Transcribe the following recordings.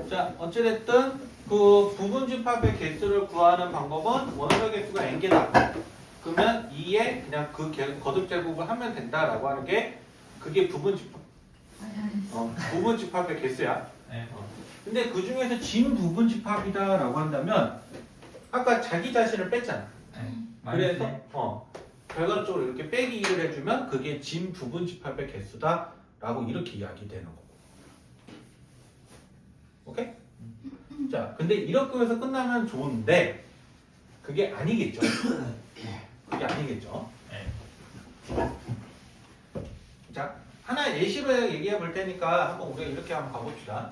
자, 어찌됐든 그 부분 집합의 개수를 구하는 방법은 원소 개수가 n개다. 그러면 2에 그냥 그 거듭 제곱을 하면 된다라고 하는 게 그게 부분 집합. 부분 집합의 개수야. 네. 근데 그 중에서 진 부분 집합이다라고 한다면 아까 자기 자신을 뺐잖아. 그래서 결과적으로 이렇게 빼기 2를 해주면 그게 진 부분 집합의 개수다라고 이렇게 이야기되는 거고. 오케이? 자, 근데 이렇게 해서 끝나면 좋은데 그게 아니겠죠. 그게 아니겠죠. 네. 자, 하나 예시로 얘기해 볼 테니까 한번 우리가 이렇게 한번 가봅시다.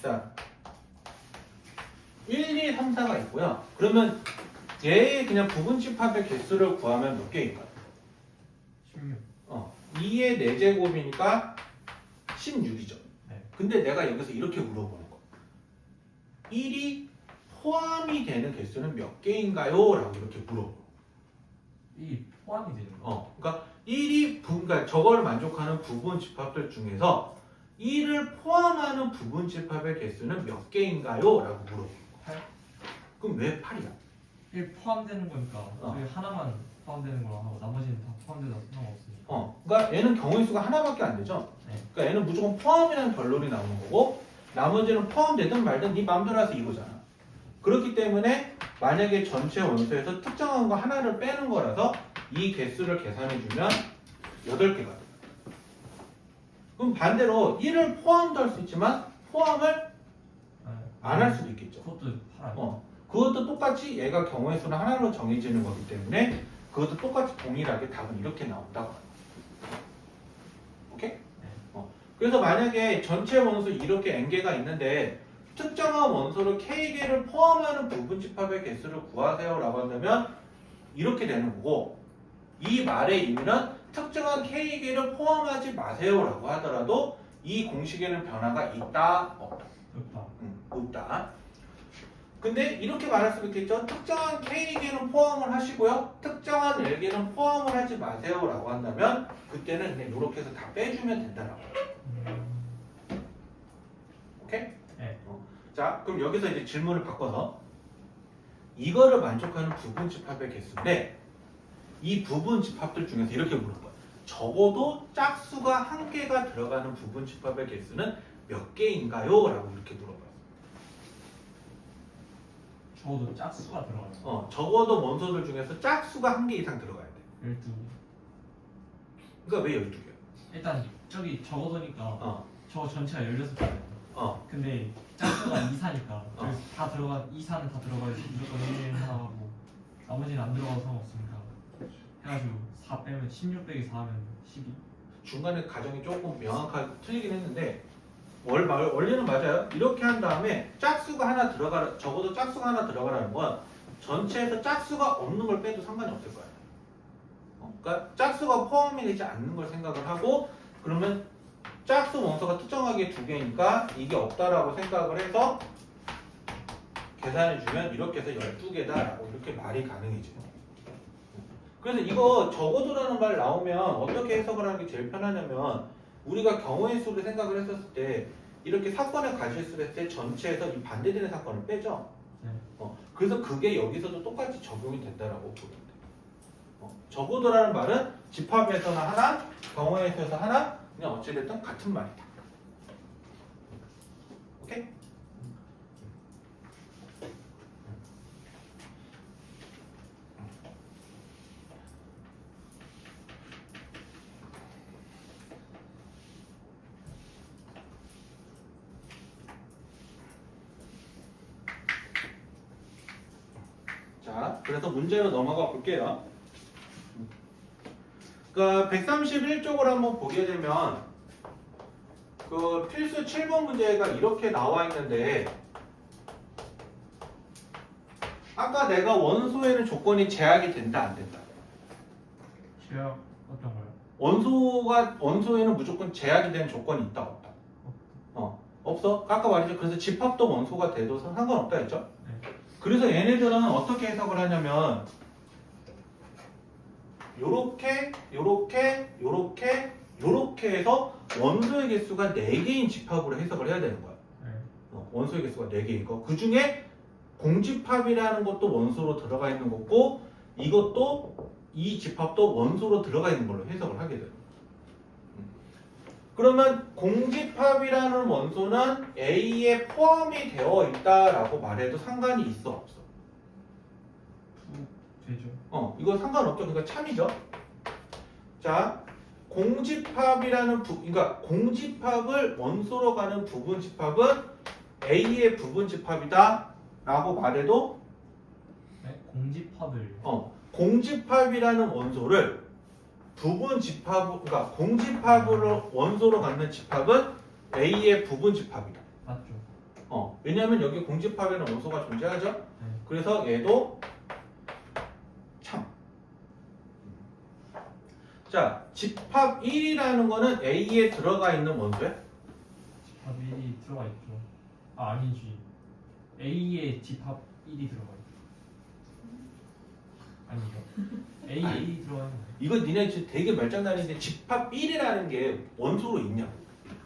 자, 1, 2, 3, 4가 있고요. 그러면 얘의 그냥 부분 집합의 개수를 구하면 몇 개일까요? 16. 2의 4제곱이니까 16이죠. 네. 근데 내가 여기서 이렇게 물어보는 거. 1이 포함이 되는 개수는 몇 개인가요? 라고 이렇게 물어보. 이 포함이 되는 거. 그러니까 1이 그러니까 저거를 만족하는 부분 집합들 중에서 1을 포함하는 부분 집합의 개수는 몇 개인가요? 라고 물어보는 거. 8. 그럼 왜 8이야? 1 포함되는 거니까 저희 하나만 포함되는 걸로 하고 나머지는 다 포함돼서 상관없으니까. 그러니까 얘는 경우의 수가 하나밖에 안 되죠. 네. 그러니까 얘는 무조건 포함이라는 결론이 나오는 거고 나머지는 포함되든 말든 네 마음대로 해서 이거잖아. 그렇기 때문에 만약에 전체 원소에서 특정한 거 하나를 빼는 거라서 이 개수를 계산해주면 8개가 돼. 그럼 반대로 1을 포함도 할 수 있지만 포함을 안 할 수도 있겠죠. 그것도 8. 그것도 똑같이 얘가 경우의 수는 하나로 정해지는 거기 때문에 그것도 똑같이 동일하게 답은 이렇게 나온다고 합니다. 오케이? 그래서 만약에 전체 원소 이렇게 n개가 있는데 특정한 원소를 k개를 포함하는 부분 집합의 개수를 구하세요 라고 한다면 이렇게 되는 거고 이 말의 의미는 특정한 k개를 포함하지 마세요 라고 하더라도 이 공식에는 변화가 있다 없다? 없다. 근데 이렇게 말할 수도 있겠죠. 특정한 k개는 포함을 하시고요. 특정한 l개는 포함을 하지 마세요 라고 한다면 그때는 그냥 이렇게 해서 다 빼주면 된다라고. 오케이? 네. 자, 그럼 여기서 이제 질문을 바꿔서 이거를 만족하는 부분 집합의 개수인데 이 부분 집합들 중에서 이렇게 물어봐요. 적어도 짝수가 한 개가 들어가는 부분 집합의 개수는 몇 개인가요? 라고 이렇게 물어봐요. 적어도 짝수가 들어가요. 적어도 원소들 중에서 짝수가 한 개 이상 들어가야 돼. 12. 그러니까 왜 12개야? 일단 저기 적어도니까 저거 전체가 16개예요. 근데 짝수가 2, 4니까 저기 다 들어가 2, 4는 다 들어가야지 무조건 1 하나 하고 나머지는 안 들어가도 상관없으니까 해가지고 4 빼면 16 빼기 4 하면 12. 중간에 가정이 조금 명확하게 틀리긴 했는데 원리는 맞아요. 이렇게 한 다음에 짝수가 하나 들어가라, 적어도 짝수가 하나 들어가라는 건 전체에서 짝수가 없는 걸 빼도 상관이 없을 거예요. 그러니까 짝수가 포함이 되지 않는 걸 생각을 하고 그러면 짝수 원소가 특정하게 2개니까 이게 없다라고 생각을 해서 계산해주면 이렇게 해서 12개다라고 이렇게 말이 가능해져요. 그래서 이거 적어도라는 말 나오면 어떻게 해석을 하는 게 제일 편하냐면 우리가 경우의 수를 생각을 했었을 때 이렇게 사건의 가실수를 했을 때 전체에서 이 반대되는 사건을 빼죠. 네. 그래서 그게 여기서도 똑같이 적용이 된다라고 보면 돼요. 적어도라는 말은 집합에서는 하나, 경우의 수에서 하나 그냥 어찌됐든 같은 말이다. 오케이? 자, 그래서 문제로 넘어가 볼게요. 그러니까 131쪽을 한번 보게 되면 그 필수 7번 문제가 이렇게 나와 있는데 아까 내가 원소에는 조건이 제약이 된다 안 된다? 제약 어떤 거요? 원소에는 무조건 제약이 되는 조건이 있다 없다? 없어? 아까 말했죠. 그래서 집합도 원소가 돼도 상관없다 했죠? 네. 그래서 얘네들은 어떻게 해석을 하냐면 요렇게 해서 원소의 개수가 4개인 집합으로 해석을 해야 되는 거야. 네. 원소의 개수가 4개인 거. 그 중에 공집합이라는 것도 원소로 들어가 있는 거고, 이것도 이 집합도 원소로 들어가 있는 걸로 해석을 하게 돼요. 그러면 공집합이라는 원소는 A에 포함이 되어 있다라고 말해도 상관이 있어 없어? 되죠. 이거 상관없죠. 그러니까 참이죠. 자, 공집합이라는 그러니까 공집합을 원소로 가는 부분집합은 A의 부분집합이다라고 말해도 네? 공집합을 공집합이라는 원소를 부분집합, 그러니까 공집합으로 원소로 갖는 집합은 A의 부분집합이다. 맞죠. 왜냐하면 여기 공집합이라는 원소가 존재하죠. 네. 그래서 얘도 참. 자, 집합 1이라는 거는 A에 들어가 있는 원소야? 집합 1이 들어가 있죠. 아니지. A에 집합 1이 들어가 있죠. 아니죠. A에 아니. 1이 들어가 있는 거예요. 이거 니네 지금 되게 말장난인데 집합 1이라는 게 원소로 있냐?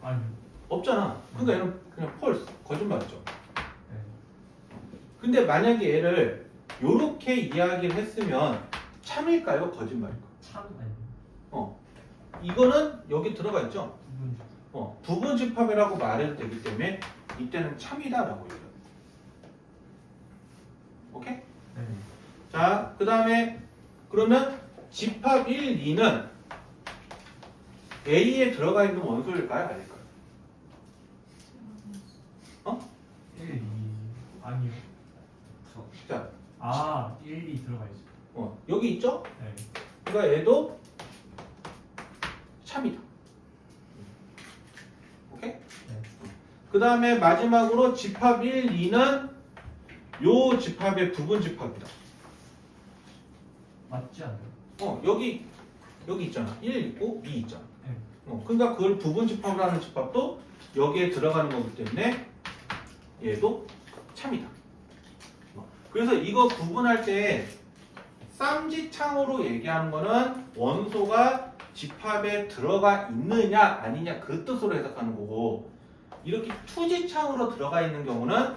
아니요. 없잖아. 그러니까 얘는 그냥 펄스, 거짓말이죠. 네. 근데 만약에 얘를 요렇게 이야기를 했으면 참일까요? 거짓말일까요? 참 아니에요. 이거는 여기 들어가 있죠? 부분 부분 집합이라고 말해도 되기 때문에 이때는 참이다라고 얘기해요. 오케이? 네. 자, 그 다음에 그러면 집합 1, 2는 A에 들어가 있는 원소일까요? 아닐까요? 1, 2 아니요. 자, 1, 2 들어가 있어요. 여기 있죠? 네. 그러니까 얘도 참이다. 오케이? 그 다음에 마지막으로 집합 1, 2는 요 집합의 부분 집합이다. 맞지 않아요? 여기 있잖아. 1 있고 2 있잖아. 네. 그러니까 그걸 부분 집합으로 하는 집합도 여기에 들어가는 거기 때문에 얘도 참이다. 그래서 이거 구분할 때 쌈지창으로 얘기하는 거는 원소가 집합에 들어가 있느냐 아니냐 그 뜻으로 해석하는 거고, 이렇게 투지창으로 들어가 있는 경우는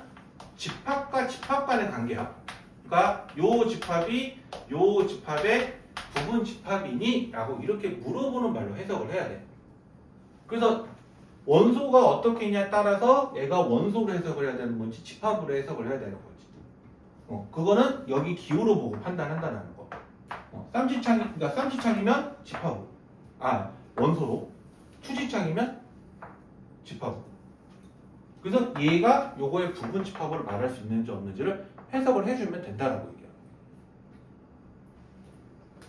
집합과 집합 간의 관계야. 그러니까 요 집합이 요 집합의 부분 집합이니? 라고 이렇게 물어보는 말로 해석을 해야 돼. 그래서 원소가 어떻게 있냐에 따라서 얘가 원소로 해석을 해야 되는 건지 집합으로 해석을 해야 되는 건지, 그거는 여기 기호로 보고 판단한다는 거. 그러니까 쌈지창이면 집합으로, 원소로, 투지창이면 집합으로. 그래서 얘가 요거의 부분 집합으로 말할 수 있는지 없는지를 해석을 해주면 된다라고 얘기해요.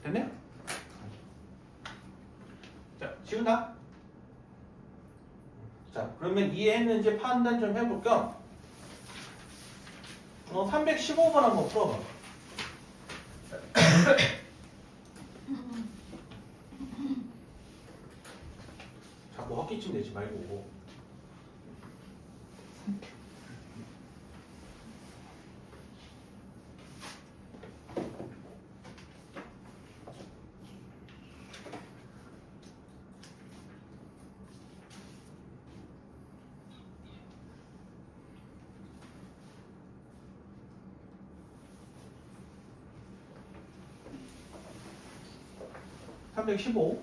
됐네? 자, 지운다. 자, 그러면 이해했는지 판단 좀 해볼 겸 315번 한번 풀어봐. 자꾸 헛기침 내지 말고. (315)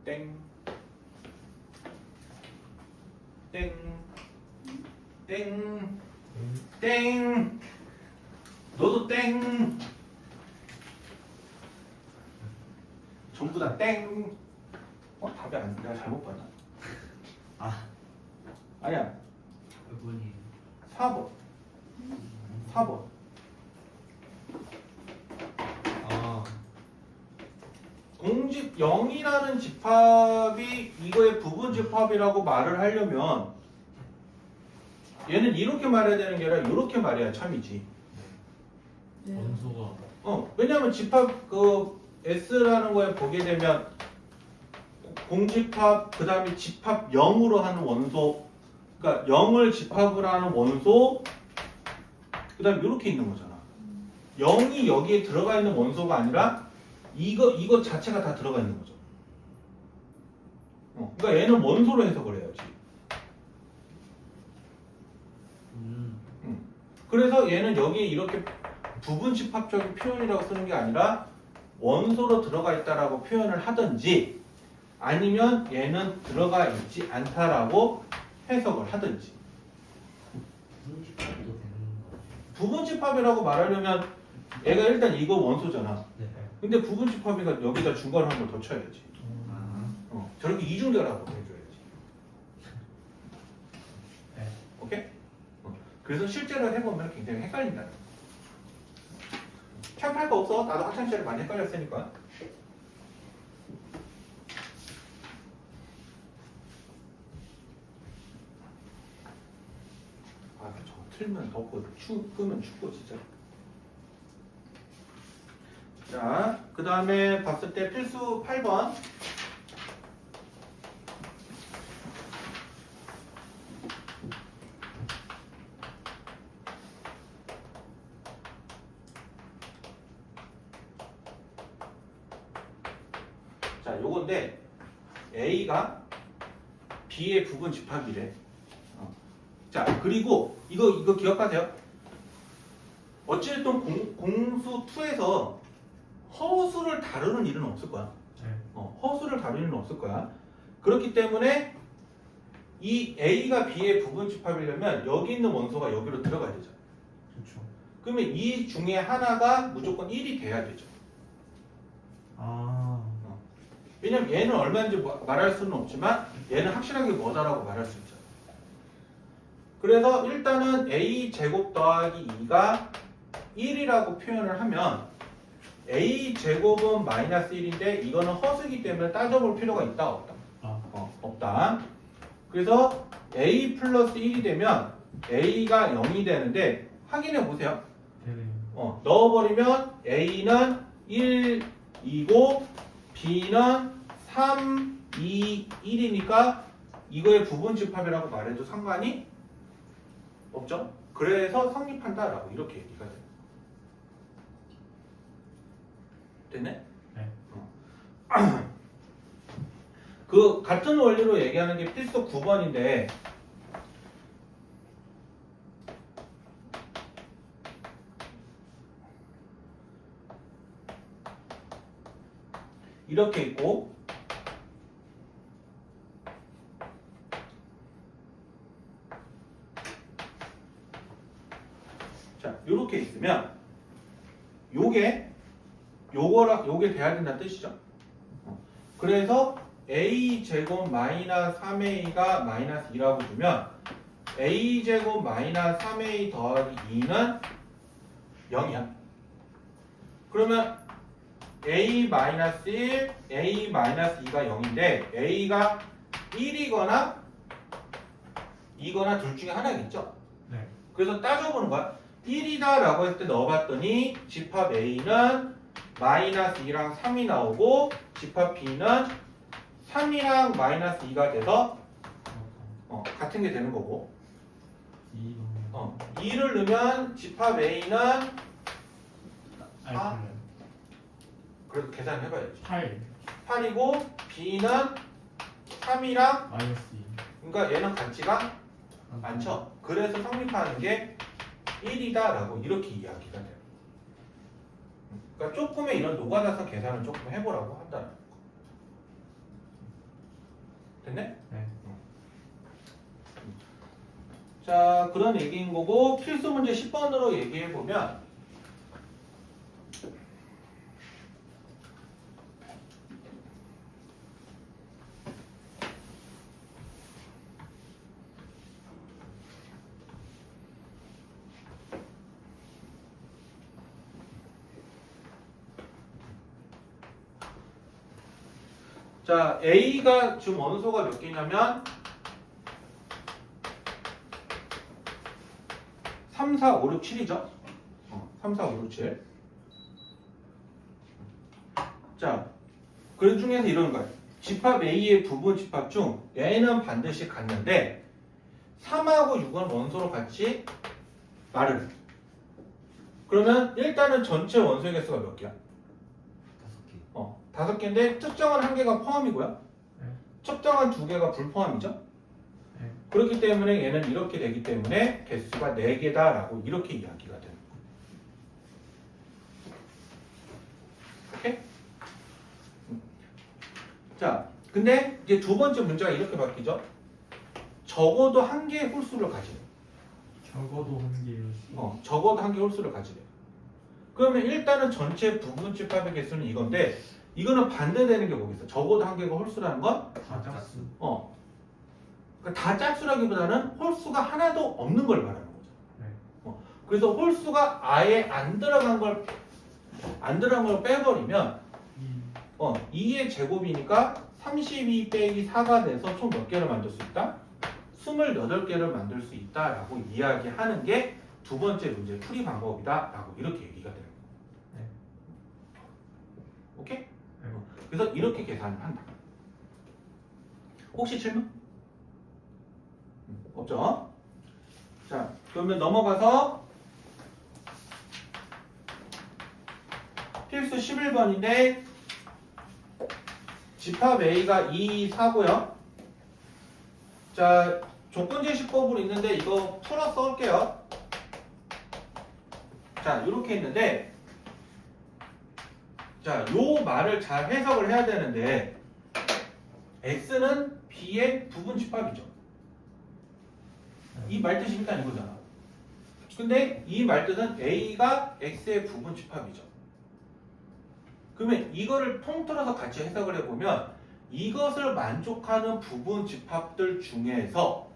땡, 땡, 땡, 땡, 너도 땡. 전부 다 땡. 답이 안, 내가 잘못 봤나? 아니야. 몇 번이에요? 4번. 4번. 공집 0이라는 집합이 이거의 부분 집합이라고 말을 하려면 얘는 이렇게 말해야 되는 게 아니라 이렇게 말해야 참이지. 원소가 왜냐하면 집합 그 S라는 거에 보게 되면 공집합 그 다음에 집합 0으로 하는 원소, 그러니까 0을 집합을 하는 원소, 그 다음에 이렇게 있는 거잖아. 0이 여기에 들어가 있는 원소가 아니라 이거 자체가 다 들어가 있는 거죠. 그러니까 얘는 원소로 해석을 해야지. 그래서 얘는 여기에 이렇게 부분 집합적인 표현이라고 쓰는 게 아니라 원소로 들어가 있다라고 표현을 하든지 아니면 얘는 들어가 있지 않다라고 해석을 하든지. 분집합도 되는 거. 부분 집합이라고 말하려면 얘가 일단 이거 원소잖아. 네. 근데 부분 집합이니까 여기다 중괄을 한 번 더 쳐야지. 아. 저렇게 이중대라고 해줘야지. 네. 오케이? 그래서 실제로 해보면 굉장히 헷갈린다. 참할 거 없어. 나도 학창시절에 많이 헷갈렸으니까. 아, 저거 틀면 덥고 끄면 춥고 진짜. 자, 그 다음에 봤을 때 필수 8번. 자, 요건데 A가 B의 부분 집합이래. 자, 그리고 이거 기억하세요. 어쨌든 공수 2에서 허수를 다루는 일은 없을 거야. 네. 허수를 다루는 일은 없을 거야. 그렇기 때문에 이 A가 B의 부분 집합이려면 여기 있는 원소가 여기로 들어가야 되죠. 그렇죠. 그러면 이 중에 하나가 무조건 1이 돼야 되죠. 아. 왜냐면 얘는 얼마인지 말할 수는 없지만 얘는 확실하게 뭐다라고 말할 수 있죠. 그래서 일단은 A 제곱 더하기 2가 1이라고 표현을 하면 A 제곱은 마이너스 1인데 이거는 허수이기 때문에 따져볼 필요가 있다 없다? 없다. 그래서 A 플러스 1이 되면 A가 0이 되는데 확인해 보세요. 네네. 넣어버리면 A는 1, 2고 B는 3, 2, 1이니까 이거의 부분 집합이라고 말해도 상관이 없죠. 그래서 성립한다라고 이렇게 얘기가 돼요. 됐네? 네. 그 같은 원리로 얘기하는 게 필수 9번인데 이렇게 있고 자, 요렇게 있으면 요게 돼야 된다는 뜻이죠. 그래서 A 제곱 마이너스 3A가 마이너스 2라고 주면 A 제곱 마이너스 3A 더하기 2는 0이야. 그러면 A 마이너스 1, A 마이너스 2가 0인데 A가 1이거나 2거나 둘 중에 하나겠죠. 네. 그래서 따져보는 거야. 1이다 라고 했을 때 넣어봤더니 집합 A는 마이너스 2랑 3이 나오고 집합 B는 3이랑 마이너스 2가 돼서 같은 게 되는 거고 2를 넣으면 집합 A는 그래도 계산해봐야지 8 8이고 B는 3이랑 마이너스 2. 그러니까 얘는 같지가 않죠. 그래서 성립하는 게 1이다 라고 이렇게 이야기가 돼요. 그러니까 조금의 이런 노가다성 계산을 조금 해보라고 한다는 거. 됐네? 네. 자, 그런 얘기인 거고 필수 문제 10번으로 얘기해보면 자, A가 지금 원소가 몇 개냐면 3, 4, 5, 6, 7이죠. 3, 4, 5, 6, 7. 자, 그 중에서 이런 거야. 집합 A의 부분 집합 중 N은 반드시 같는데 3하고 6은 원소로 같이 말을 해. 그러면 일단은 전체 원소의 개수가 몇 개야? 5개. 5개인데 특정한 1개가 포함이고요. 네. 특정한 2개가 불포함이죠. 네. 그렇기 때문에 얘는 이렇게 되기 때문에 개수가 4개다라고 이렇게 이야기가 되는 거예요. 오케이? 자, 근데 이제 두 번째 문제가 이렇게 바뀌죠. 적어도 1개의 홀수를 가지래. 적어도 한 개요. 적어도 1개의 홀수를 가지래. 그러면 일단은 전체 부분 집합의 개수는 이건데 이거는 반대되는 게 뭐겠어? 적어도 1개가 홀수라는 건 다 짝수. 그러니까 다 짝수라기보다는 홀수가 하나도 없는 걸 말하는 거죠. 네. 그래서 홀수가 아예 안 들어간 걸 빼버리면 2의 제곱이니까 32 빼기 4가 돼서 총 몇 개를 만들 수 있다? 28개를 만들 수 있다라고 이야기하는 게 두 번째 문제 풀이 방법이다라고 이렇게 얘기가 되는 거예요. 네. 오케이? 네. 그래서 이렇게 계산을 한다. 혹시 질문? 없죠? 자, 그러면 넘어가서 필수 11번인데 집합 A가 2, 4고요. 자, 조건제시법으로 있는데 이거 풀어 써올게요. 자, 이렇게 있는데 자, 요 말을 잘 해석을 해야 되는데 X는 B의 부분 집합이죠. 이 말뜻이 일단 이거잖아. 근데 이 말뜻은 A가 X의 부분 집합이죠. 그러면 이거를 통틀어서 같이 해석을 해보면 이것을 만족하는 부분 집합들 중에서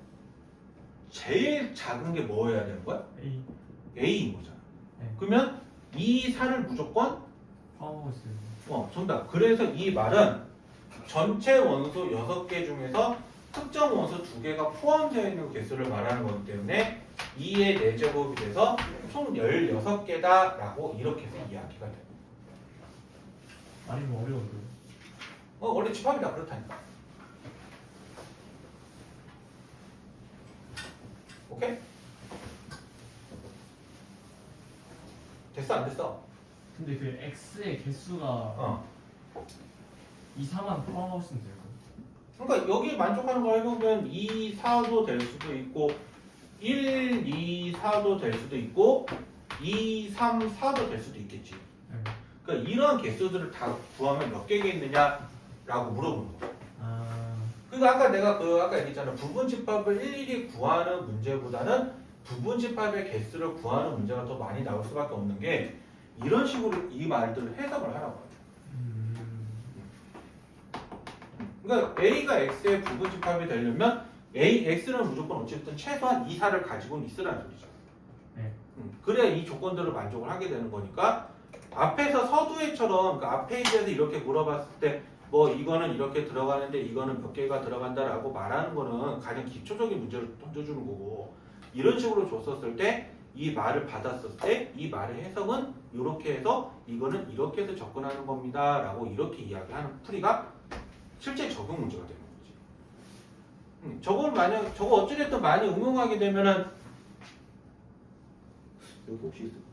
제일 작은 게 뭐여야 되는 거야? A A인 거잖아. 네. 그러면 이 4를 무조건 포함하고 있어요. 정답. 그래서 이 말은 전체 원소 6개 중에서 특정 원소 2개가 포함되어 있는 개수를 말하는 거기 때문에 2의 4제곱이 돼서 총 16개다라고 이렇게 해서 이야기가 돼요. 말이 좀 어려운데요. 원래 집합이 다 그렇다니까. 오케이? 됐어 안 됐어? 근데 그 X의 개수가 2, 4만 포함하고 있으면 돼요. 그러니까 여기 만족하는 걸 해보면 2, 4도 될 수도 있고 1, 2, 4도 될 수도 있고 2, 3, 4도 될 수도 있겠지. 네. 그러니까 이런 개수들을 다 구하면 몇 개겠느냐라고 물어보는 거야. 그러니까 아까 내가 아까 얘기했잖아. 부분 집합을 일일이 구하는 문제보다는 부분 집합의 개수를 구하는 문제가 더 많이 나올 수밖에 없는 게 이런 식으로 이 말들을 해석을 하라고 해요. 그러니까 A가 X의 부분 집합이 되려면 X는 무조건 어쨌든 최소한 2, 4를 가지고는 있으라는 소리죠. 네. 그래야 이 조건들을 만족을 하게 되는 거니까 앞에서 서두에처럼 그 앞 페이지에서 이렇게 물어봤을 때 뭐 이거는 이렇게 들어가는데 이거는 몇 개가 들어간다라고 말하는 거는 가장 기초적인 문제를 던져주는 거고 이런 식으로 줬었을 때 이 말을 받았을 때 이 말의 해석은 이렇게 해서 이거는 이렇게 해서 접근하는 겁니다 라고 이렇게 이야기하는 풀이가 실제 적용 문제가 되는 거지. 저걸 만약 저거 어찌됐든 많이 응용하게 되면은 여기 혹시 있을까?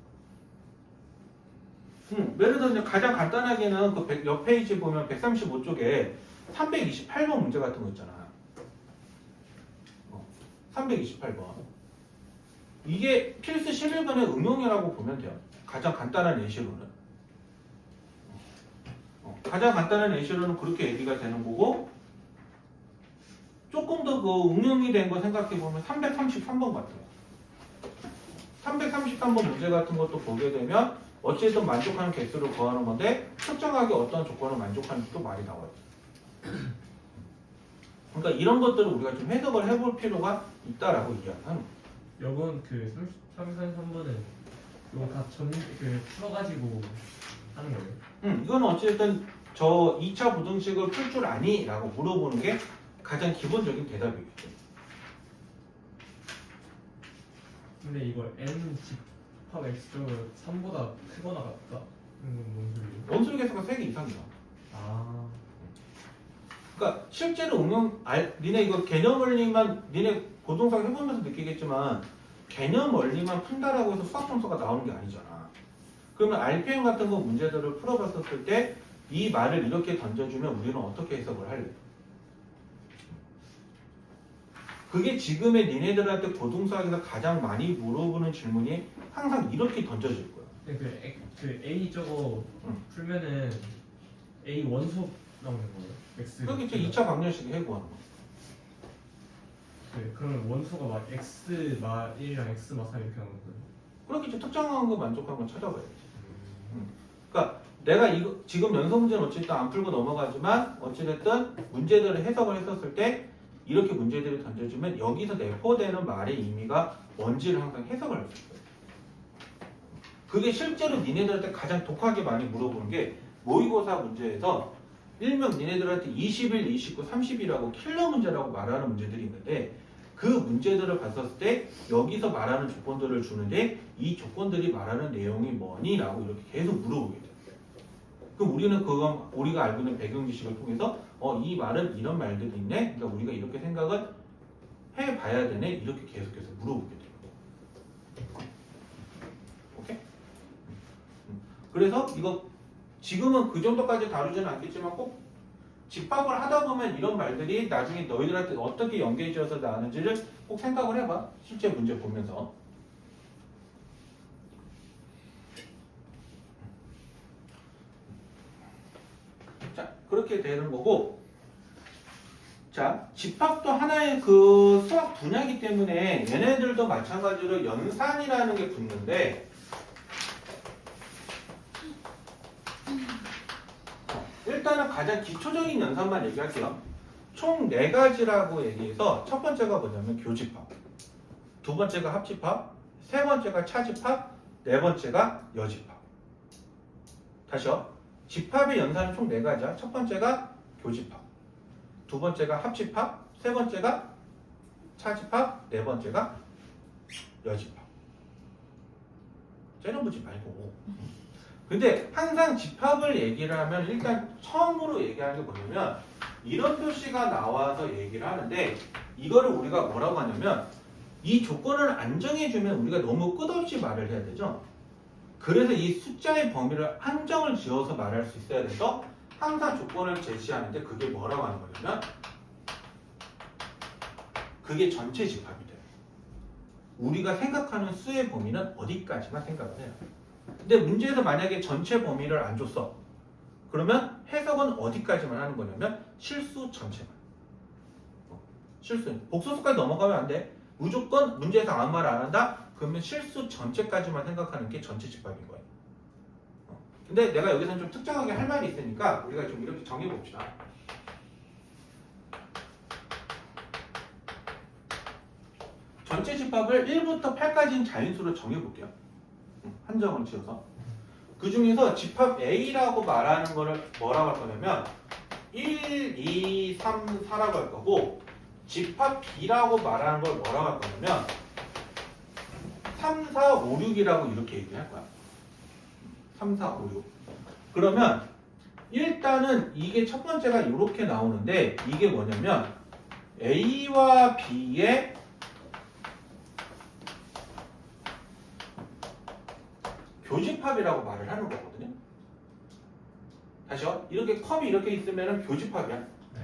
예를 들어 가장 간단하게는 그 옆 페이지 보면 135쪽에 328번 문제 같은 거 있잖아. 328번. 이게 필수 11번의 응용이라고 보면 돼요. 가장 간단한 예시로는. 가장 간단한 예시로는 그렇게 얘기가 되는 거고 조금 더 그 응용이 된 거 생각해 보면 333번 같아요. 333번 문제 같은 것도 보게 되면 어쨌든 만족하는 개수를 구하는 건데 특정하게 어떤 조건을 만족하는지 또 말이 나와요. 그러니까 이런 것들을 우리가 좀 해석을 해볼 필요가 있다라고 이야기하는 거예요. 요건 그 33번은 이거 다 풀어가지고 하는 거예요? 이거는 어쨌든 저 2차 부등식을 풀 줄 아니? 라고 물어보는 게 가장 기본적인 대답이겠죠. 근데 이걸 N 집합 X가 3보다 크거나 같다? 이건 뭔 소리예요? 원소리 개수가 3개 이상이야. 아. 그러니까 실제로 니네 이거 개념 원리만 니네 고등학교 해보면서 느끼겠지만 개념 원리만 푼다라고 해서 수학 점수가 나오는 게 아니잖아. 그러면 RPM 같은 거 문제들을 풀어봤었을 때 이 말을 이렇게 던져주면 우리는 어떻게 해석을 할래? 그게 지금의 니네들한테 고등수학에서 가장 많이 물어보는 질문이 항상 이렇게 던져질 거야. 그 A 저거 응. 풀면은 A 원소 나오는 거예요? X. 그게 이제 2차 방정식 해구하는 거. 그러면 원소가 막 X 마 1이랑 X 마 3 이렇게 나오는 거예요? 그렇게 이제 특정한 거 만족한 건 찾아봐야지. 그러니까 내가 이거 지금 연속 문제는 어쨌든 안 풀고 넘어가지만 어찌됐든 문제들을 해석을 했었을 때 이렇게 문제들이 던져주면 여기서 내포되는 말의 의미가 뭔지를 항상 해석을 할 수 있어요. 그게 실제로 니네들한테 가장 독하게 많이 물어보는 게 모의고사 문제에서 일명 니네들한테 21, 29, 30이라고 킬러 문제라고 말하는 문제들이 있는데 그 문제들을 봤었을 때 여기서 말하는 조건들을 주는데 이 조건들이 말하는 내용이 뭐니? 라고 이렇게 계속 물어보게 돼요. 그럼 우리는 그건 우리가 알고 있는 배경 지식을 통해서 이 말은 이런 말들이 있네. 그러니까 우리가 이렇게 생각을 해봐야 되네. 이렇게 계속해서 물어보게 돼요. 오케이? 그래서 이거 지금은 그 정도까지 다루지는 않겠지만 꼭 집합을 하다 보면 이런 말들이 나중에 너희들한테 어떻게 연계지어서 나오는지를 꼭 생각을 해봐. 실제 문제 보면서. 자, 그렇게 되는 거고. 자, 집합도 하나의 그 수학 분야이기 때문에 얘네들도 마찬가지로 연산이라는 게 붙는데 일단은 가장 기초적인 연산만 얘기할게요. 총 4가지라고 얘기해서 첫 번째가 뭐냐면 교집합, 두 번째가 합집합, 세 번째가 차집합, 네 번째가 여집합. 다시요. 집합의 연산은 총 4가지야. 첫 번째가 교집합, 두 번째가 합집합, 세 번째가 차집합, 네 번째가 여집합. 째려보지 말고. 근데 항상 집합을 얘기를 하면 일단 처음으로 얘기하는 게 뭐냐면 이런 표시가 나와서 얘기를 하는데 이거를 우리가 뭐라고 하냐면 이 조건을 안 정해주면 우리가 너무 끝없이 말을 해야 되죠. 그래서 이 숫자의 범위를 한정을 지어서 말할 수 있어야 돼서 항상 조건을 제시하는데 그게 뭐라고 하는 거냐면 그게 전체 집합이 돼요. 우리가 생각하는 수의 범위는 어디까지만 생각을 해요. 근데 문제에서 만약에 전체 범위를 안 줬어. 그러면 해석은 어디까지만 하는 거냐면 실수 전체만. 실수. 복소수까지 넘어가면 안 돼. 무조건 문제에서 아무 말 안 한다? 그러면 실수 전체까지만 생각하는 게 전체 집합인 거예요. 근데 내가 여기서는 좀 특정하게 할 말이 있으니까 우리가 좀 이렇게 정해봅시다. 전체 집합을 1부터 8까지는 자인수로 정해볼게요. 한정을 지어서. 그 중에서 집합 A라고 말하는 거를 뭐라고 할 거냐면 1, 2, 3, 4라고 할 거고 집합 B라고 말하는 걸 뭐라고 할 거냐면 3, 4, 5, 6이라고 이렇게 얘기할 거야. 3, 4, 5, 6. 그러면 일단은 이게 첫 번째가 이렇게 나오는데 이게 뭐냐면 A와 B의 교집합이라고 말을 하는 거거든요. 다시요. 이렇게 컵이 이렇게 있으면 교집합이야. 네.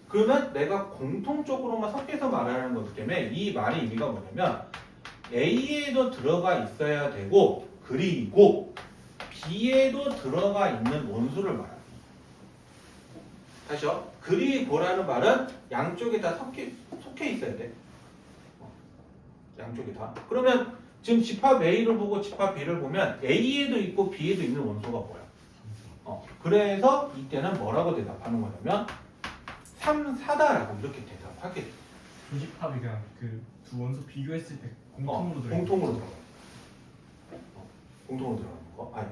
그러면 내가 공통적으로만 섞여서 말하는 거기 때문에 이 말의 의미가 뭐냐면 A에도 들어가 있어야 되고 그리고 B에도 들어가 있는 원수를 말합니다. 다시요. 그리고라는 말은 양쪽에 다 속해 있어야 돼. 양쪽에 다. 그러면 지금 집합 A를 보고 집합 B를 보면 A에도 있고 B에도 있는 원소가 뭐야? 그래서 이때는 뭐라고 대답하는 거냐면 3, 4다라고 이렇게 대답하게 돼. 교집합이 그냥 그 두 원소 비교했을 때 공통으로 들어요. 공통으로 들어가요. 공통으로 들어가는 거. 아니,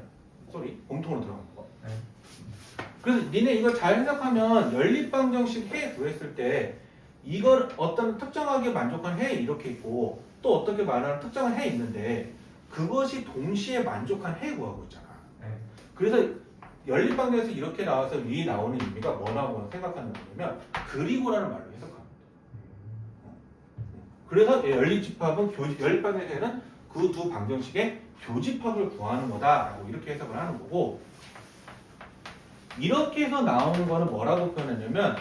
공통으로 들어가는 거. 네. 그래서 니네 이거 잘 해석하면 연립방정식 해 구했을 때 이걸 어떤 특정하게 만족한 해 이렇게 있고 또 어떻게 말하는 특정한 해 있는데 그것이 동시에 만족한 해 구하고 있잖아. 네. 그래서 연립방정에서 이렇게 나와서 위에 나오는 의미가 뭐라고 생각하는 거냐면 그리고라는 말로 해석합니다. 그래서 연립집합은 연립방정에서는 그 두 방정식의 교집합을 구하는 거다라고 이렇게 해석을 하는 거고, 이렇게 해서 나오는 거는 뭐라고 표현하냐면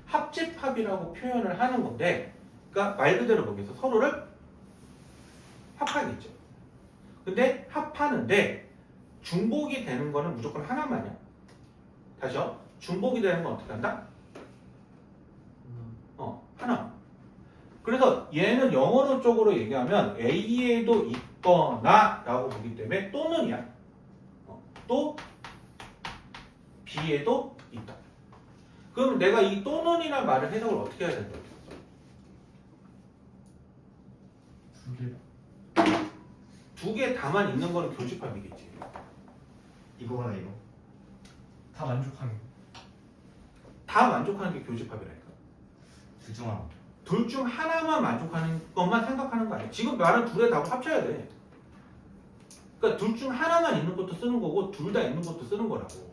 합집합이라고 표현을 하는 건데, 그러니까 말 그대로 보기에서 서로를 합하겠죠. 근데 합하는데 중복이 되는 거는 무조건 하나만이야. 다시요. 중복이 되는 건 어떻게 한다? 하나. 그래서 얘는 영어로 쪽으로 얘기하면 A에도 있거나 라고 보기 때문에 또는이야. 또 B에도 있다. 그럼 내가 이 또는이라는 말을 해석을 어떻게 해야 된다? 두 개 다만 있는 거는 교집합이겠지. 이거나 이거. 다 만족하는. 다 만족하는 게 교집합이라니까. 둘 중 하나. 둘 중 하나만 만족하는 것만 생각하는 거 아니야. 지금 말은 둘의 답을 합쳐야 돼. 그러니까 둘 중 하나만 있는 것도 쓰는 거고 둘 다 있는 것도 쓰는 거라고.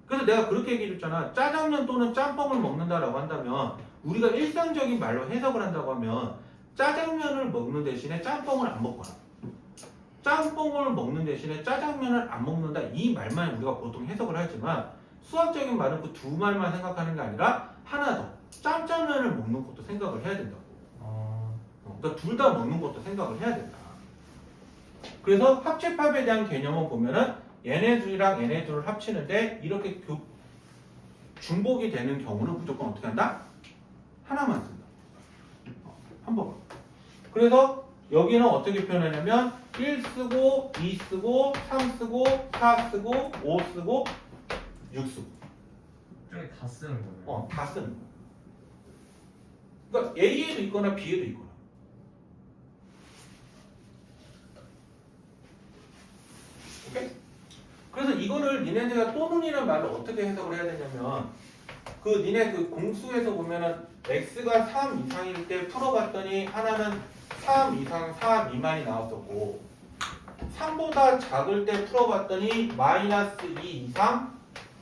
그래서 내가 그렇게 얘기해줬잖아. 짜장면 또는 짬뽕을 먹는다라고 한다면 우리가 일상적인 말로 해석을 한다고 하면 짜장면을 먹는 대신에 짬뽕을 안 먹거나 짬뽕을 먹는 대신에 짜장면을 안 먹는다, 이 말만 우리가 보통 해석을 하지만 수학적인 말은 그 두 말만 생각하는 게 아니라 하나 더 짬짜면을 먹는 것도 생각을 해야 된다고. 그러니까 둘 다 먹는 것도 생각을 해야 된다. 그래서 합집합에 대한 개념을 보면은 얘네 둘이랑 얘네 둘을 합치는데 이렇게 중복이 되는 경우는 무조건 어떻게 한다? 하나만 쓴다. 한 번. 그래서 여기는 어떻게 표현하냐면 1 쓰고 2 쓰고 3 쓰고 4 쓰고 5 쓰고 6 쓰고 저기 다 쓰는 거예요. 다 쓰는 거야. 그러니까 A에도 있거나 B에도 있거나. 오케이? 그래서 이거를 니네가 또는이라는 말을 어떻게 해석을 해야 되냐면 니네 공수에서 보면은 x가 3 이상일 때 풀어봤더니 하나는 3 이상 4 미만이 나왔었고 3보다 작을 때 풀어봤더니 마이너스 2 이상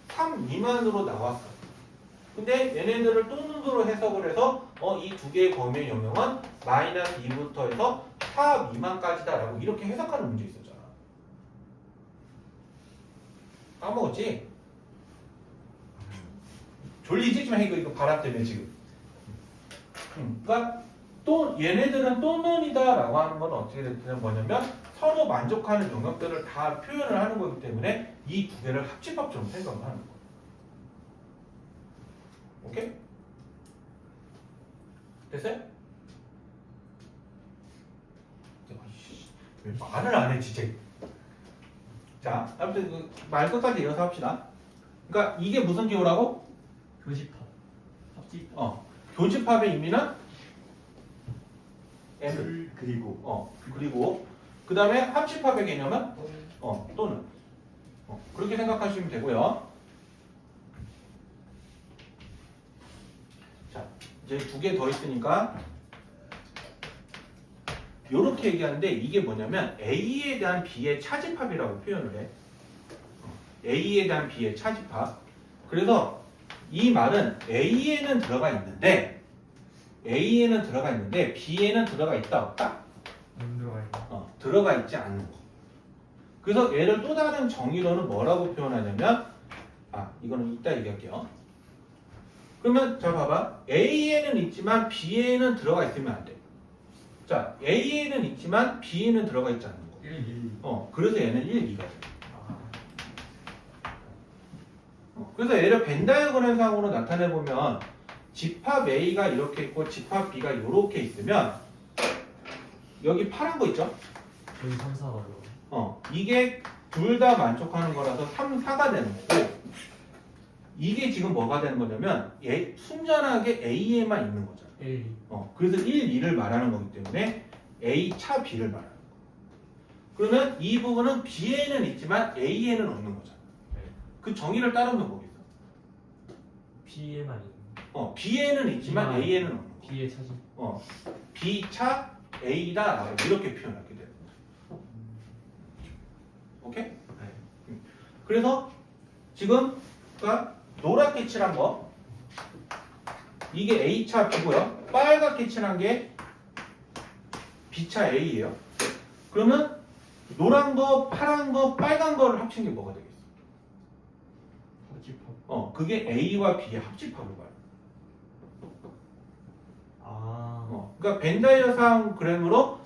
3 미만으로 나왔어. 근데 얘네들을 또는으로 해석을 해서 이 두 개의 범위의 영역은 마이너스 2부터 해서 4 미만까지다라고 이렇게 해석하는 문제 있었잖아. 까먹었지? 졸리지? 좀 해. 이거 바람 때문에 지금. 그러니까 또 얘네들은 또는이다라고 하는 건 어떻게 되는 뭐냐면 서로 만족하는 영역들을 다 표현을 하는 거기 때문에 이 두 개를 합집합처럼 생각을 하는 거야. 오케이? 됐어요? 왜 말을 안 해, 진짜. 자, 아무튼 말 끝까지 이어서 합시다. 그러니까 이게 무슨 기호라고? 교집합. 합집합. 교집합의 의미는 N. 그리고. 그리고 그 다음에 합집합의 개념은 또는. 그렇게 생각하시면 되고요. 자, 이제 두 개 더 있으니까 요렇게 얘기하는데 이게 뭐냐면 A에 대한 B의 차집합이라고 표현을 해. A에 대한 B의 차집합. 그래서 이 말은 A에는 들어가 있는데 B에는 들어가 있다 없다? 안 들어가 있는. 들어가 있지 않는 거. 그래서 얘를 또 다른 정의로는 뭐라고 표현하냐면 이거는 이따 얘기할게요. 그러면 자 봐봐. A에는 있지만 B에는 들어가 있으면 안 돼. 자, A에는 있지만 B에는 들어가 있지 않는 거. 1, 1. 그래서 얘는 1, 2가 돼. 그래서 얘를 벤 다이어그램상으로 나타내 보면 집합 A가 이렇게 있고 집합 B가 이렇게 있으면 여기 파란 거 있죠? 여기 3, 4가 들어. 이게 둘 다 만족하는 거라서 3, 4가 되는 거고 이게 지금 뭐가 되는 거냐면 순전하게 A에만 있는 거잖아. 1, 2. 그래서 1, 2를 말하는 거기 때문에 A 차 B를 말하는 거. 그러면 이 부분은 B에는 있지만 A에는 없는 거잖아. 네. 그 정의를 따르면 뭐겠어? B에만 있는. B에는 있지만 B만 A에는 없는 거. B의 차집. B 차 A다 이렇게 표현하게 돼요. 오케이? 네. 그래서 지금 그러니까 노랗게 칠한 거 이게 A차 B고요. 빨갛게 칠한 게 B차 A예요. 그러면 노란 거, 파란 거, 빨간 거를 합친 게 뭐가 되겠어? 합집합. 그게 A와 B의 합집합을 말해. 아. 그러니까 벤다이어상 그램으로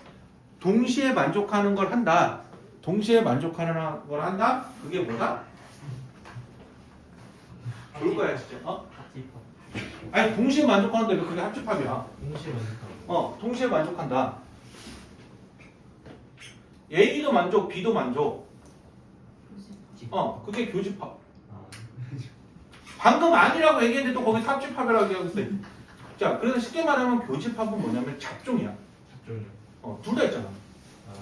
동시에 만족하는 걸 한다. 동시에 만족하는 걸 한다. 그게 뭐다? 좋을 거야 진짜. 합집합. 아니 동시에 만족하는데 왜 그게 합집합이야? 동시에 만족하고. 동시에 만족한다. A도 만족, B도 만족. 그게 교집합. 아. 방금 아니라고 얘기했는데 또 거기 합집합이라고 얘기하고 있어. 자, 그래서 쉽게 말하면 교집합은 뭐냐면 잡종이야. 작전이요. 둘 다 있잖아. 아.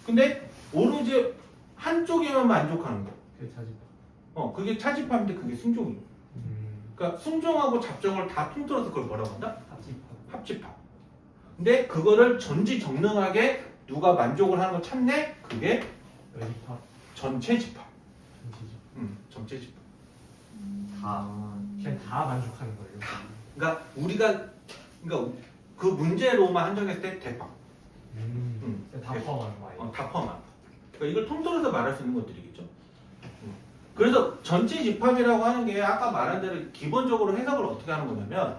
근데 오로지 한쪽에만 만족하는 거. 그게 자집합. 그게 차집합인데 그게 순종이에요. 그러니까 순종하고 잡종을 다 통틀어서 그걸 뭐라고 한다? 합집합. 합집합. 근데 그거를 전지전능하게 누가 만족을 하는 걸 찾네? 그게 열집합. 전체 집합. 전체집. 전체 집합. 그냥 다 만족하는 거예요. 그러니까 우리가 그러니까 그 문제로만 한정했을 때 대박. 다 포함하는 거예요. 다 포함한. 그러니까 이걸 통틀어서 말할 수 있는 것들이겠죠. 그래서 전체 집합이라고 하는 게 아까 말한 대로 기본적으로 해석을 어떻게 하는 거냐면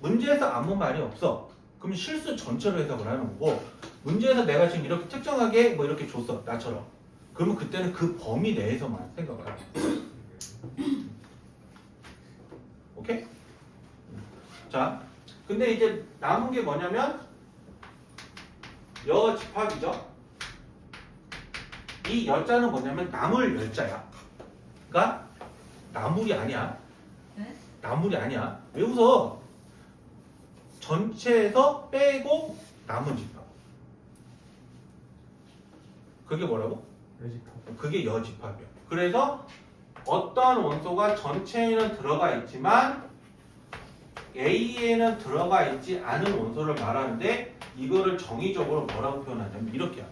문제에서 아무 말이 없어. 그럼 실수 전체로 해석을 하는 거고 문제에서 내가 지금 이렇게 특정하게 뭐 이렇게 줬어. 나처럼. 그러면 그때는 그 범위 내에서만 생각을 하게 돼. 오케이? 자, 근데 이제 남은 게 뭐냐면 여 집합이죠. 이 여자는 뭐냐면 나물 열자야. 그러니까 나물이 아니야. 네? 나물이 아니야. 왜 웃어? 전체에서 빼고 남은 집합. 그게 뭐라고? 열집합. 그게 여집합이야. 그래서 어떠한 원소가 전체에는 들어가 있지만 A에는 들어가 있지 않은 원소를 말하는데 이거를 정의적으로 뭐라고 표현하냐면 이렇게야.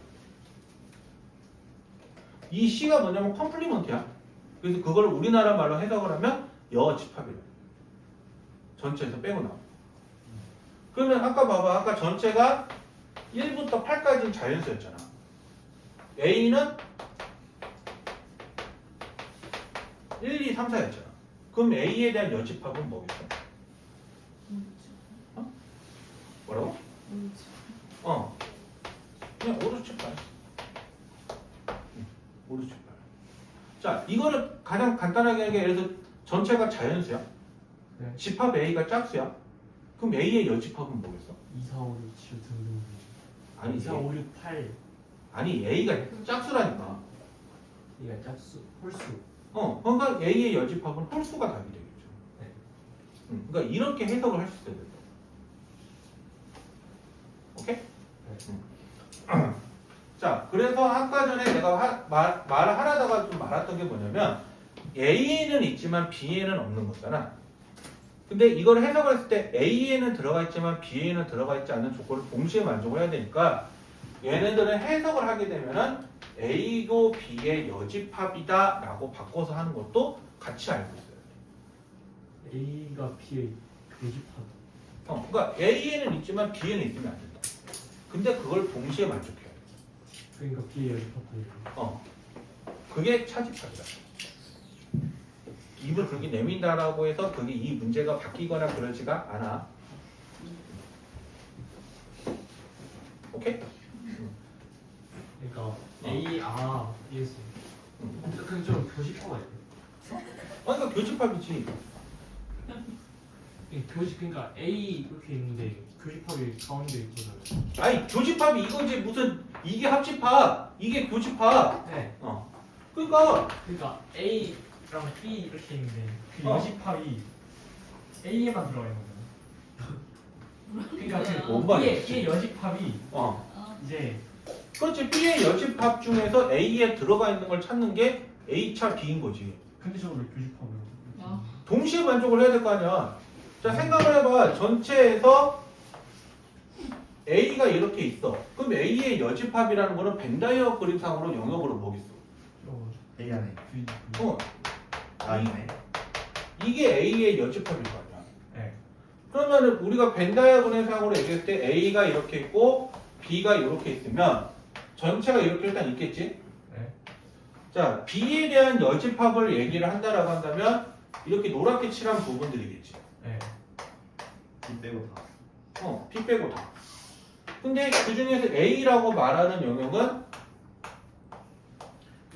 이 C가 뭐냐면 컴플리먼트야. 그래서 그걸 우리나라 말로 해석을 하면 여집합이래. 전체에서 빼고 나와. 그러면 아까 봐봐. 아까 전체가 1부터 8까지는 자연수였잖아. A는 1, 2, 3, 4였잖아. 그럼 A에 대한 여집합은 뭐겠어? 뭐라고? 그냥 오르치팔. 오르치팔. 자, 이거를 가장 간단하게 하게 예를 들어 전체가 자연수야. 네. 집합 A가 짝수야. 그럼 A의 여집합은 뭐겠어? 2, 4, 5, 6, 7 등등. 아니, 2, 4, 5, 6, 8. 아니 A가 짝수라니까. 이게 짝수, 홀수. 그러니까 A의 여집합은 홀수가 답이 되겠죠. 네. 그러니까 이렇게 해석을 할 수 있어야 된다. 오케이? 자, 그래서 아까 전에 내가 말을 하려다가 좀 말았던 게 뭐냐면 A에는 있지만 B에는 없는 거잖아. 근데 이걸 해석을 했을 때 A에는 들어가 있지만 B에는 들어가 있지 않는 조건을 동시에 만족을 해야 되니까 얘네들은 해석을 하게 되면은 A도 B의 여집합이다 라고 바꿔서 하는 것도 같이 알고 있어요. A가 B의 교집합. 그러니까 A에는 있지만 B에는 있으면 안 된다. 근데 그걸 동시에 만족해야 돼. 그러니까 B의 열집합. 그게 차집합이다. 입을 그렇게 내민다라고 해서 그게 이 문제가 바뀌거나 그러지가 않아. 오케이? 그러니까 A, 이해했어. 그럼 좀 교집합 아니에요? 그러니까 교집합이지. 그러니까 A 이렇게 있는데 교집합이 가운데 있잖아요. 아니 교집합이 이거지 무슨 이게 합집합 이게 교집합. 네. 그러니까 A랑 B 이렇게 있는데 그 어. 여집합이 A에만 들어가 있는 거예요. 그러니까 뭔 그 말이야? B의 여집합이 이제 그렇지. B의 여집합 중에서 A에 들어가 있는 걸 찾는 게 A차 B인 거지. 근데 저걸 왜 교집합으로? 동시에 만족을 해야 될 거 아니야. 자, 생각을 해봐. 전체에서 A가 이렇게 있어. 그럼 A의 여집합이라는 거는 벤다이어 그림상으로 영역으로 뭐겠어? A 안에. 어, 아 있네. 이게 A의 여집합일 거 아니야. 네. 그러면 우리가 벤 다이아그램 상으로 얘기했을 때 A가 이렇게 있고 B가 이렇게 있으면 전체가 이렇게 일단 있겠지? 네. 자, B에 대한 여집합을 얘기를 한다라고 한다면 이렇게 노랗게 칠한 부분들이겠지. 네. B 빼고 다. B 빼고 다. 근데 그 중에서 A라고 말하는 영역은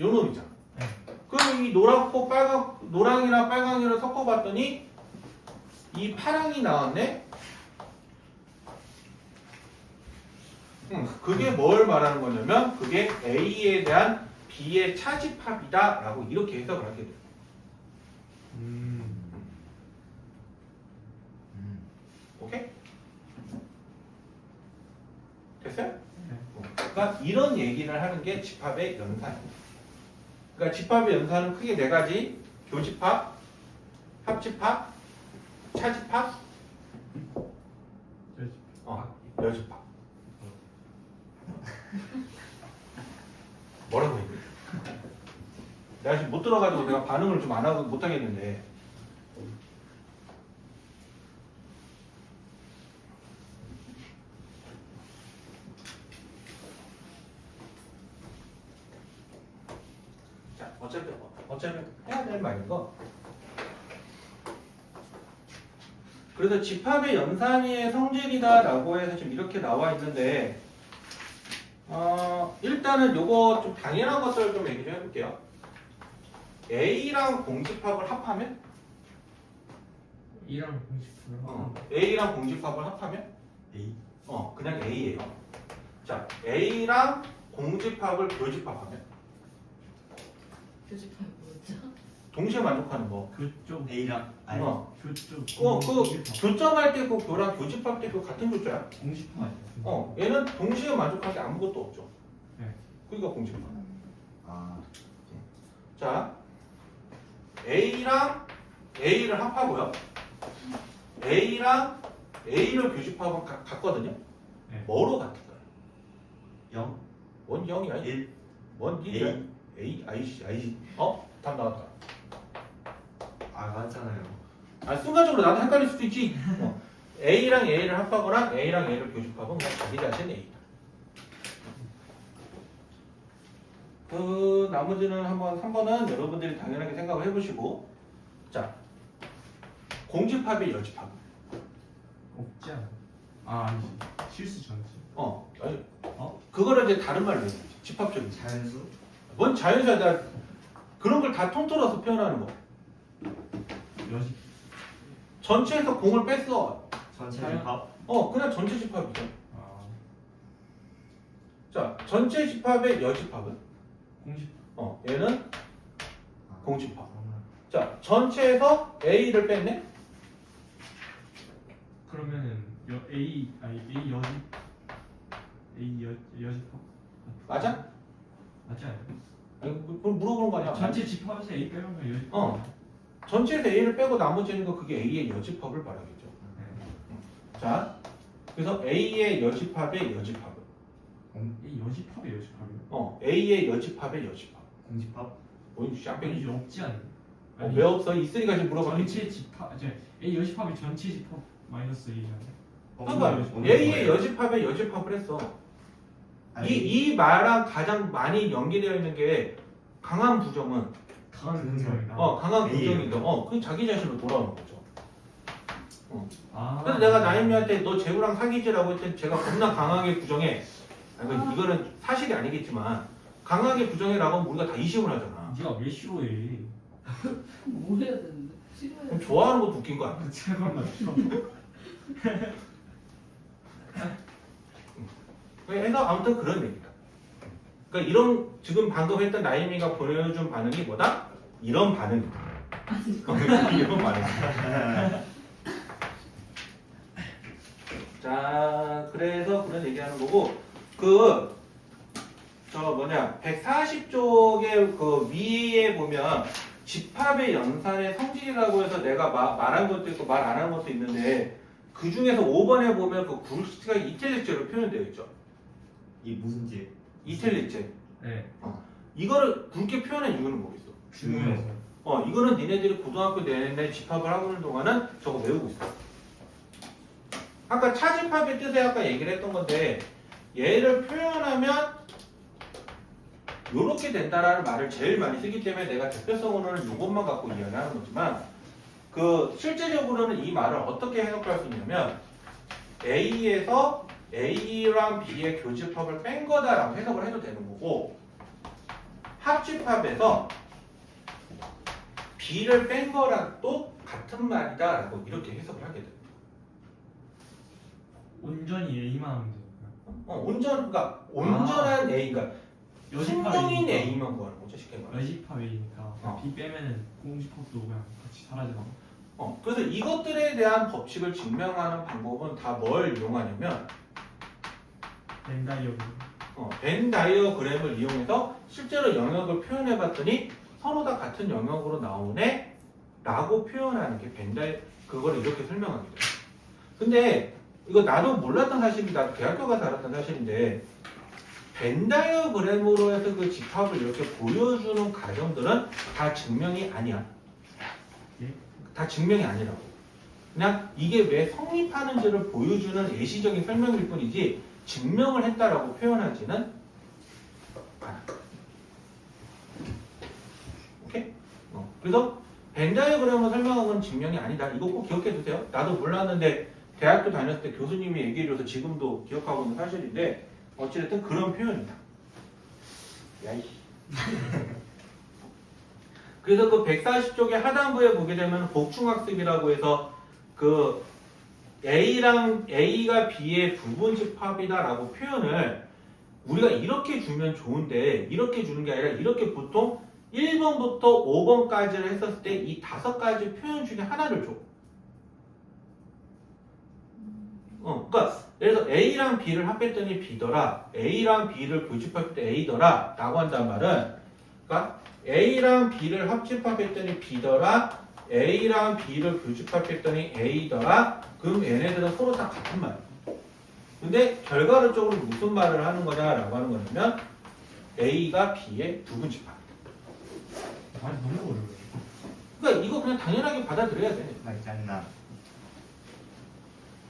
요 놈이잖아. 네. 그럼 이 노랗고 빨강, 노랑이랑 빨강이랑 섞어봤더니 이 파랑이 나왔네? 그게 뭘 말하는 거냐면 그게 A에 대한 B의 차집합이다 라고 이렇게 해석을 하게 돼요. 오케이? 됐어요? 네. 그러니까 이런 얘기를 하는 게 집합의 연산입니다. 그러니까 집합의 연산은 크게 네 가지: 교집합, 합집합, 차집합, 여집합. 뭐라고 했니? 내가 지금 못 들어가지고 내가 반응을 좀 안 하고 못 하겠는데. 자, 어차피 해야 될 말인 거. 그래서 집합의 연산의 성질이다라고 해서 지금 이렇게 나와 있는데, 일단은 요거 좀 당연한 것들을 좀 얘기 좀 해볼게요. A랑 공집합을 합하면? E랑 공식으로. A랑 공집합을 합하면? A. 그냥 A예요. 자, A랑 공집합을 교집합하면? 교집합이 뭐였죠? 동시에 만족하는 거. 교쪽. A랑 아니. 교쪽. 그 교점할 때 그 교랑 교집합 때 그 같은 교자야. 공식판 아니에요? 얘는 동시에 만족할 게 아무것도 없죠. 네. 그러니까 공집합. 아. 자, A랑 A를 합하고요. A랑 A를 교집합은 같거든요. 네. 뭐로 같을까요? 0. 뭔 0이야? 1. 뭔 1이야? A, I. 답 나왔다. 아 맞잖아요. 순간적으로 나도 헷갈릴 수도 있지. A랑 A를 합하거나 A랑 A를 교집합은 그냥 자기 자신 A다. 그 나머지는 한번 3번은 여러분들이 당연하게 생각을 해보시고, 자, 공집합의 여집합. 없지 않아. 아니지. 실수 전지. 아니, 그거를 이제 다른 말로 해야지. 집합적인. 자연수. 뭔 자연수야? 나 그런 걸 다 통틀어서 표현하는 거. 여지. 전체에서 공을 뺐어. 전체 자연- 집합. 그냥 전체 집합이죠. 아. 자, 전체 집합의 여집합은? 공식. 얘는 아, 공집합. 그러면 자, 전체에서 A를 뺐네? 그러면은 A 여집합. 맞아? 맞지 않아요? 아니, 그걸 물어보는 거 아니야? 전체 집합에서 A 빼면 여집합. 전체에서 A를 빼고 나머지는 거 그게 A의 여집합을 말하겠죠. 네. 자, 그래서 A의 여집합의 여집합은? A 여집합이 여집합이요? A의 여집합의 여집합. 공집합. 뭔 쌍빼기? 아니지 없지 않아요? 왜 없어? 있으니까 지금 물어봤겠지. 전체 집합 이제 A 여집합이 전체 집합 마이너스 A잖아요. 그러니까 A의 여집합의 여집합을 했어. 이 말랑 가장 많이 연계되어 있는 게 강한 부정은 강한 긍정이다. 강한 A예요. 부정이죠. 그 자기 자신으로 돌아오는 거죠. 아. 그래서 내가 나임이한테 너 재우랑 사귀지라고 했더니 제가 겁나 강하게 부정해. 이거는 사실이 아니겠지만 강하게 부정해라고 하면 우리가 다 이심을 하잖아. 네가 왜 싫어해? 뭐 해야 되는데? 싫어요. 그럼 좋아하는 것도 웃긴 거 아니야? 잠깐만. 그래서 아무튼 그런 얘기다. 그러니까 이런 지금 방금 했던 나임이가 보여준 반응이 뭐다? 이런 반응이다. 이런 반응이다. 자, 그래서 그런 얘기하는 거고, 140쪽의 그 위에 보면 집합의 연산의 성질이라고 해서 내가 말한 것도 있고 말 안 한 것도 있는데, 그 중에서 5번에 보면 그 글씨가 이텔리제로 표현되어 있죠. 이 무슨 집? 이텔리제. 네. 이거를 굵게 표현한 이유는 뭐겠어? 중요해서. 이거는 니네들이 고등학교 내내 집합을 하고 있는 동안은 저거 외우고 있어. 아까 차집합의 뜻에 아까 얘기를 했던 건데 얘를 표현하면 요렇게 된다라는 말을 제일 많이 쓰기 때문에 내가 대표성으로는 이것만 갖고 이야기하는 거지만 그 실제적으로는 이 말을 어떻게 해석할 수 있냐면 A에서 A랑 B의 교집합을 뺀 거다라고 해석을 해도 되는 거고 합집합에서 B를 뺀 거랑 또 같은 말이다라고 이렇게 해석을 하게 됩니다. 온전히 A만 하면 되니까. 그러니까 온전한 A가 순정인 여집합이니까. A만 구하는 거죠, 쉽게 말하면. 여집합이니까 B 빼면은 공집합도 그냥 같이 사라지나. 그래서 이것들에 대한 법칙을 증명하는 방법은 다 뭘 이용하냐면 벤다이어그. 벤 다이어그램을 이용해서 실제로 영역을 표현해 봤더니 서로 다 같은 영역으로 나오네 라고 표현하는 게 벤 다이어 그걸 이렇게 설명하게 돼요. 근데 이거 나도 몰랐던 사실이 나도 대학교 가서 알았던 사실인데 벤 다이어그램으로 해서 그 집합을 이렇게 보여주는 가정들은 다 증명이 아니야. 예? 다 증명이 아니라고. 그냥 이게 왜 성립하는지를 보여주는 예시적인 설명일 뿐이지 증명을 했다라고 표현하지는 않아. 오케이? 그래서 벤 다이어그램으로 설명한 건 증명이 아니다. 이거 꼭 기억해 두세요. 나도 몰랐는데 대학교 다녔을 때 교수님이 얘기해줘서 지금도 기억하고 있는 사실인데 어찌됐든 그런 표현이다. 야이. 그래서 그 140쪽의 하단부에 보게 되면 복충학습이라고 해서 그 A가 B의 부분집합이다라고 표현을 우리가 이렇게 주면 좋은데 이렇게 주는 게 아니라 이렇게 보통 1번부터 5번까지를 했었을 때 이 5가지 표현 중에 하나를 줘. 그러니까 예를 들어서 A랑 B를 합했더니 B더라, A랑 B를 교집합할 때 A더라 라고 한단 말은 그러니까 A랑 B를 합집합했더니 B더라, A랑 B를 교집합했더니 A더라. 그럼 얘네들은 서로 다 같은 말이야. 근데 결과론적으로 무슨 말을 하는 거냐라고 하는 거냐면 A가 B의 부분집합. 말이 너무 어려워요. 그러니까 이거 그냥 당연하게 받아들여야 돼. 말장난.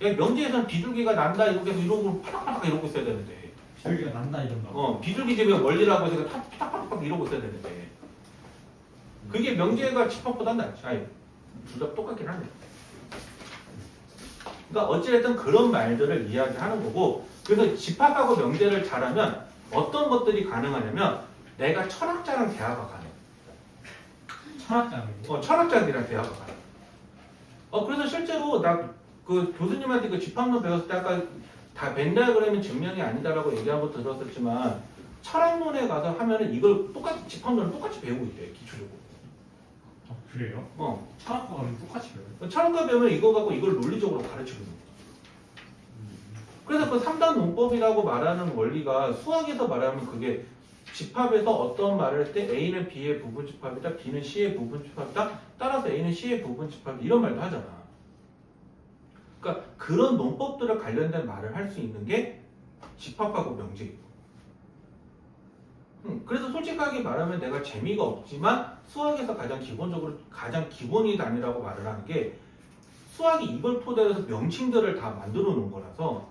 명제에서는 비둘기가 난다 이렇게 해서 이러고 파닥파닥 이러고 있어야 되는데 비둘기가 난다 이런다. 비둘기 집에 멀리라고 해서 파닥파닥 이러고 있어야 되는데 그게 명제가 집합보다 낫지. 아니 둘 다 똑같긴 한데. 그러니까 어찌됐든 그런 말들을 이야기하는 거고 그래서 집합하고 명제를 잘하면 어떤 것들이 가능하냐면 내가 철학자랑 대화가 가능해. 철학자는. 철학자들이랑 대화가 가능해. 그래서 실제로 나 그 교수님한테 그 집합론 배웠을 때 아까 다 벤 다이어그램은 증명이 아니다라고 얘기한 거 들었었지만 철학론에 가서 하면은 이걸 똑같이 집합론을 똑같이 배우고 있대 기초적으로. 그래요? 철학과 가면 똑같이 배워요. 철학과 배우면 이거 갖고 이걸 논리적으로 가르치고 있는 거야. 그래서 그 3단 논법이라고 말하는 원리가 수학에서 말하면 그게 집합에서 어떤 말을 할 때 A는 B의 부분집합이다, B는 C의 부분집합이다, 따라서 A는 C의 부분집합이다 이런 말도 하잖아. 그러니까 그런 논법들을 관련된 말을 할 수 있는 게 집합하고 명제이고. 그래서 솔직하게 말하면 내가 재미가 없지만 수학에서 가장 기본적으로 가장 기본이 단위라고 말을 하는 게 수학이 이걸 토대로 해서 명칭들을 다 만들어 놓은 거라서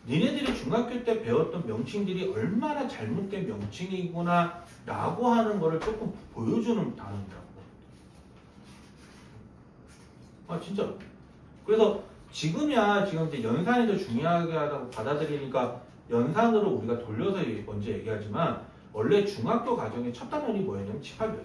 니네들이 중학교 때 배웠던 명칭들이 얼마나 잘못된 명칭이구나 라고 하는 거를 조금 보여주는 단어더라고. 진짜로. 그래서 지금이야 지금 이제 연산이 더 중요하게 하다고 받아들이니까 연산으로 우리가 돌려서 먼저 얘기하지만 원래 중학교 과정의 첫 단원이 뭐였냐면 집합이었어.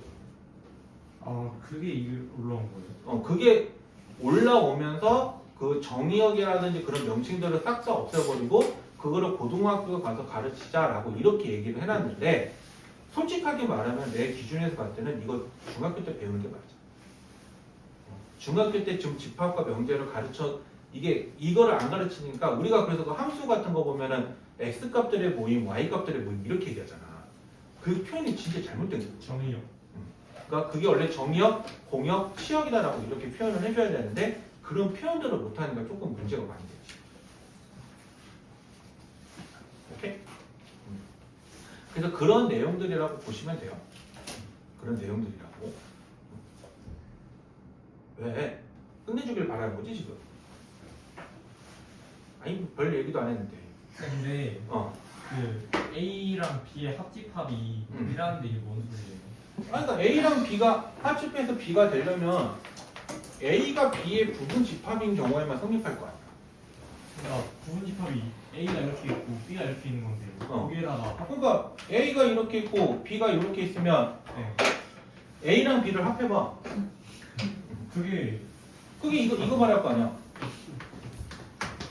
그게 이게 올라온 거예요? 그게 올라오면서 그 정의역이라든지 그런 명칭들을 싹 다 없애버리고 그거를 고등학교 가서 가르치자라고 이렇게 얘기를 해놨는데 솔직하게 말하면 내 기준에서 봤을 때는 이거 중학교 때 배우는 게 맞아. 중학교 때 지금 집합과 명제를 가르쳐 이거를 안 가르치니까 우리가 그래서 그 함수 같은 거 보면은 x 값들의 모임, y 값들의 모임 이렇게 얘기하잖아. 그 표현이 진짜 잘못된 거야. 정의역. 그러니까 그게 원래 정의역, 공역, 치역이다라고 이렇게 표현을 해줘야 되는데 그런 표현들을 못하니까 조금 문제가 많이 되지. 오케이? 그래서 그런 내용들이라고 보시면 돼요. 그런 내용들이라고. 왜? 끝내주길 바라는 거지 지금. 아니 별 얘기도 안 했는데. 근데 그 A랑 B의 합집합이 1이라는데 이게 뭔 소리예요? 아니, 그러니까 A랑 B가 합집해서 B가 되려면 A가 B의 부분 집합인 경우에만 성립할 거 아니야. 그러니까 부분 집합이 A가 이렇게 있고 B가 이렇게 있는 건데 거기에다가 그러니까 A가 이렇게 있고 B가 이렇게 있으면 네. A랑 B를 합해봐. 그게 그게 이거 말할 거 아니야.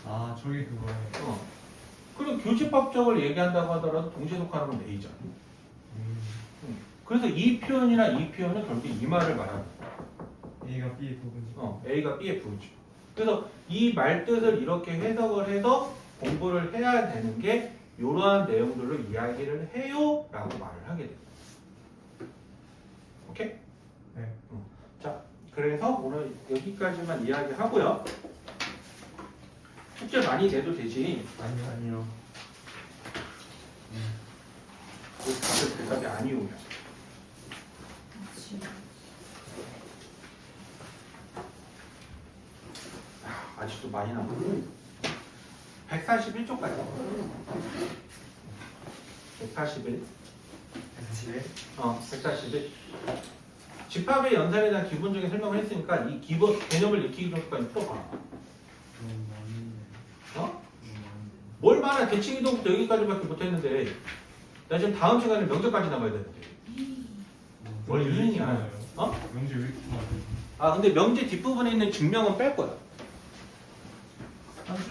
아 저게 그거예요. 그리고 교집합적을 얘기한다고 하더라도 동시에 속하는 건 A잖아. 그래서 이 표현이나 이 표현은 결국 이 말을 말하는 거야. A가 B의 부분 집합. A가 B의 부분집. 그래서 이 말뜻을 이렇게 해석을 해서 공부를 해야 되는 게 이러한 내용들로 이야기를 해요 라고 말을 하게 돼요. 오케이? 네. 자, 그래서 오늘 여기까지만 이야기하고요. 숙제 많이 내도 되지. 아니요. 다들 대답이 아니오요. 아직도 많이 남았네. 141쪽까지. 141. 141. 집합의 연산에 대한 기본적인 설명을 했으니까 이 기본 개념을 익히기 전까지 풀어봐. 어? 뭘 말해? 대칭이동부터 여기까지밖에 못했는데 나 지금 다음 시간에 명제까지 나가야 되는데. 뭘 이행이야? 어? 명제 왜 이렇게 많아요? 아 근데 명제 뒷부분에 있는 증명은 뺄 거야. 산술